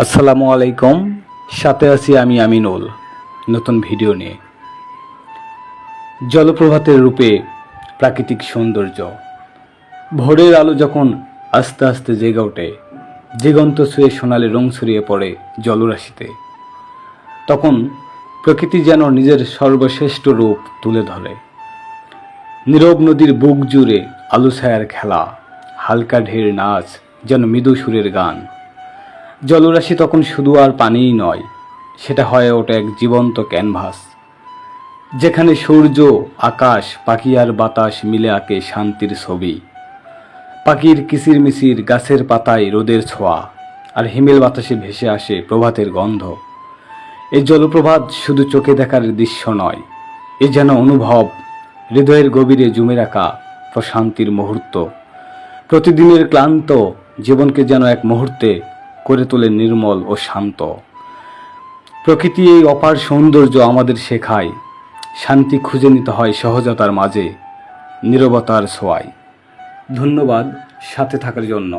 আসসালামু আলাইকুম। সাথে আছি আমি আমিনুল নতুন ভিডিও নিয়ে। জলপ্রপাতের রূপে প্রাকৃতিক সৌন্দর্য। ভোরের আলো যখন আস্তে আস্তে জেগে ওঠে, দিগন্ত ছুঁয়ে সোনালি রং ছড়িয়ে পড়ে জলরাশিতে, তখন প্রকৃতি যেন নিজের সর্বশ্রেষ্ঠ রূপ তুলে ধরে। নীরব নদীর বুক জুড়ে আলো ছায়ার খেলা, হালকা ঢের নাচ, যেন মৃদু সুরের গান। জলরাশি তখন শুধু আর পানিই নয়, সেটা হয়ে ওঠে এক জীবন্ত ক্যানভাস, যেখানে সূর্য, আকাশ, পাখি আর বাতাস মিলে আঁকে শান্তির ছবি। পাখির কিচিরমিচির, গাছের পাতায় রোদের ছোঁয়া, আর হিমেল বাতাসে ভেসে আসে প্রভাতের গন্ধ। এই জলপ্রপাত শুধু চোখে দেখার দৃশ্য নয়, এ যেন অনুভব, হৃদয়ের গভীরে জমে রাখা প্রশান্তির মুহূর্ত। প্রতিদিনের ক্লান্ত জীবনকে যেন এক মুহূর্তে করে তোলে নির্মল ও শান্ত। প্রকৃতি এই অপার সৌন্দর্য আমাদের শেখায়, শান্তি খুঁজে নিতে হয় সহজতার মাঝে, নীরবতার ছোঁয়ায়। ধন্যবাদ সাথে থাকার জন্য।